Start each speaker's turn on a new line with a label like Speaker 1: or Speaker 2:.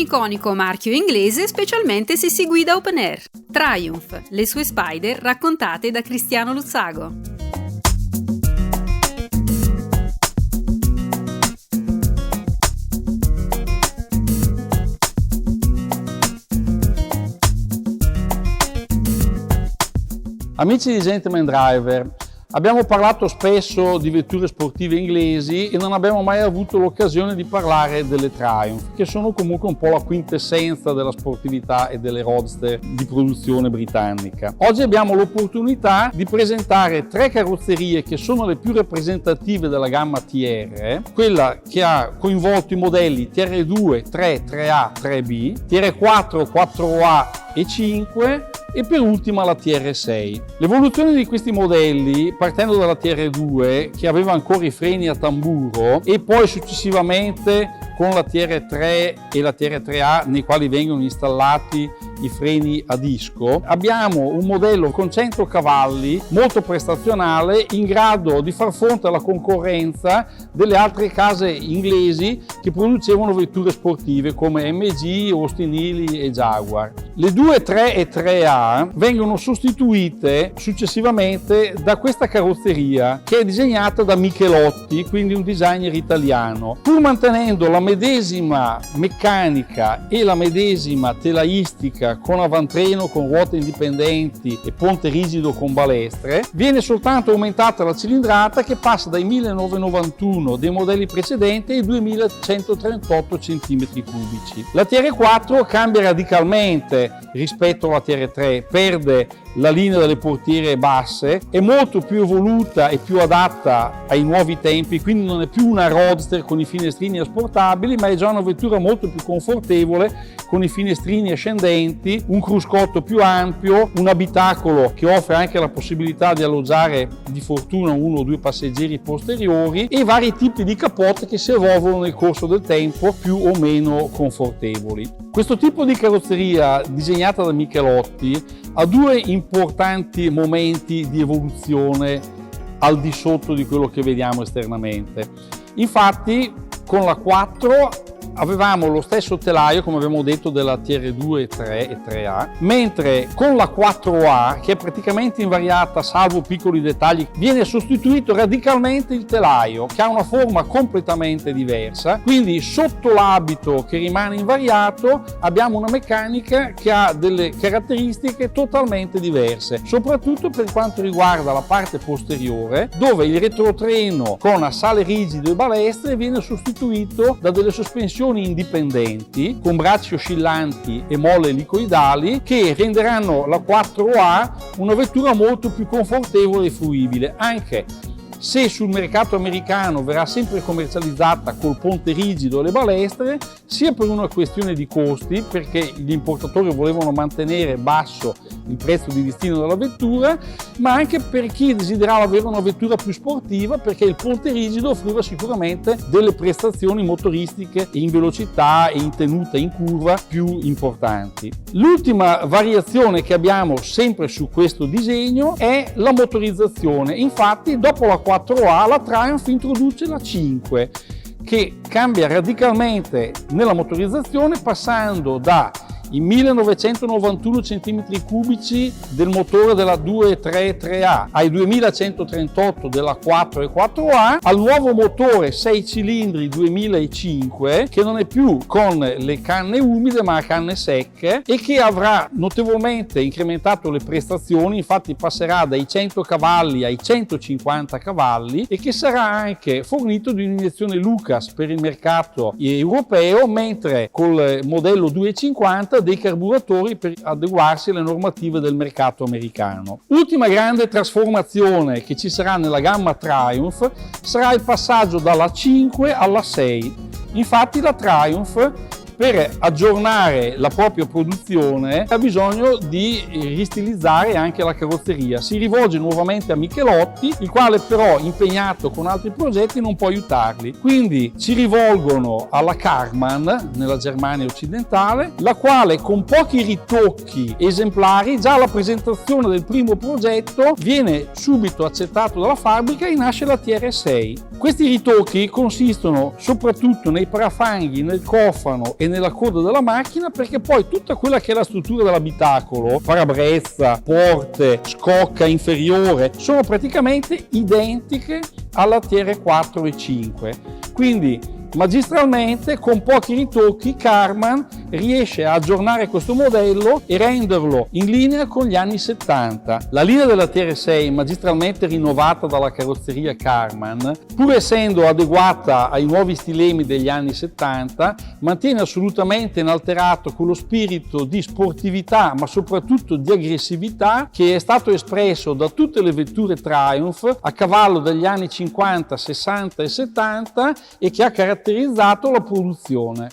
Speaker 1: iconico marchio inglese, specialmente se si guida open air. Triumph, le sue Spider raccontate da Cristiano Luzzago.
Speaker 2: Amici di Gentleman Driver, abbiamo parlato spesso di vetture sportive inglesi e non abbiamo mai avuto l'occasione di parlare delle Triumph, che sono comunque un po' la quintessenza della sportività e delle roadster di produzione britannica. Oggi abbiamo l'opportunità di presentare tre carrozzerie che sono le più rappresentative della gamma TR, quella che ha coinvolto i modelli TR2, 3, 3A, 3B, TR4, 4A e 5 e per ultima la TR6. L'evoluzione di questi modelli, partendo dalla TR2 che aveva ancora i freni a tamburo e poi successivamente con la TR3 e la TR3A nei quali vengono installati i freni a disco, abbiamo un modello con 100 cavalli molto prestazionale, in grado di far fronte alla concorrenza delle altre case inglesi che producevano vetture sportive come MG, Austin Healey e Jaguar. Le 2, 3 e 3A vengono sostituite successivamente da questa carrozzeria che è disegnata da Michelotti, quindi un designer italiano, pur mantenendo la medesima meccanica e la medesima telaistica con avantreno, con ruote indipendenti e ponte rigido con balestre. Viene soltanto aumentata la cilindrata, che passa dai 1991 dei modelli precedenti ai 2138 cm3. La TR4 cambia radicalmente rispetto alla TR3, perde la linea delle portiere basse, è molto più evoluta e più adatta ai nuovi tempi, quindi non è più una roadster con i finestrini asportabili, ma è già una vettura molto più confortevole con i finestrini ascendenti, un cruscotto più ampio, un abitacolo che offre anche la possibilità di alloggiare di fortuna uno o due passeggeri posteriori e vari tipi di capote che si evolvono nel corso del tempo, più o meno confortevoli. Questo tipo di carrozzeria disegnata da Michelotti ha due importanti momenti di evoluzione al di sotto di quello che vediamo esternamente. Infatti, con la 4 avevamo lo stesso telaio, come abbiamo detto, della TR2, 3 e 3A, mentre con la 4A, che è praticamente invariata salvo piccoli dettagli, viene sostituito radicalmente il telaio, che ha una forma completamente diversa. Quindi sotto l'abito, che rimane invariato, abbiamo una meccanica che ha delle caratteristiche totalmente diverse, soprattutto per quanto riguarda la parte posteriore, dove il retrotreno con assale rigido e balestre viene sostituito da delle sospensioni indipendenti con bracci oscillanti e molle elicoidali, che renderanno la 4A una vettura molto più confortevole e fruibile, anche se sul mercato americano verrà sempre commercializzata col ponte rigido e le balestre, sia per una questione di costi, perché gli importatori volevano mantenere basso il prezzo di listino della vettura, ma anche per chi desiderava avere una vettura più sportiva, perché il ponte rigido offriva sicuramente delle prestazioni motoristiche in velocità e in tenuta in curva più importanti. L'ultima variazione che abbiamo sempre su questo disegno è la motorizzazione. Infatti, dopo la 4A, la Triumph introduce la 5, che cambia radicalmente nella motorizzazione, passando da i 1991 cm3 del motore della 2.3.3A ai 2138 della 4 e 4A, al nuovo motore 6 cilindri 2005, che non è più con le canne umide ma a canne secche, e che avrà notevolmente incrementato le prestazioni. Infatti passerà dai 100 cavalli ai 150 cavalli e che sarà anche fornito di un'iniezione Lucas per il mercato europeo, mentre col modello 250 dei carburatori per adeguarsi alle normative del mercato americano. Ultima grande trasformazione che ci sarà nella gamma Triumph sarà il passaggio dalla 5 alla 6. Infatti la Triumph, per aggiornare la propria produzione, ha bisogno di ristilizzare anche la carrozzeria. Si rivolge nuovamente a Michelotti, il quale però, impegnato con altri progetti, non può aiutarli. Quindi si rivolgono alla Karmann nella Germania occidentale, la quale con pochi ritocchi esemplari, già alla presentazione del primo progetto, viene subito accettato dalla fabbrica e nasce la TR6. Questi ritocchi consistono soprattutto nei parafanghi, nel cofano e nella coda della macchina, perché poi tutta quella che è la struttura dell'abitacolo, parabrezza, porte, scocca inferiore, sono praticamente identiche alla TR4 e 5. Quindi magistralmente, con pochi ritocchi, Karmann riesce a aggiornare questo modello e renderlo in linea con gli anni 70. La linea della TR6, magistralmente rinnovata dalla carrozzeria Karmann, pur essendo adeguata ai nuovi stilemi degli anni 70, mantiene assolutamente inalterato quello spirito di sportività, ma soprattutto di aggressività, che è stato espresso da tutte le vetture Triumph a cavallo degli anni 50, 60 e 70 e che ha caratterizzato la produzione.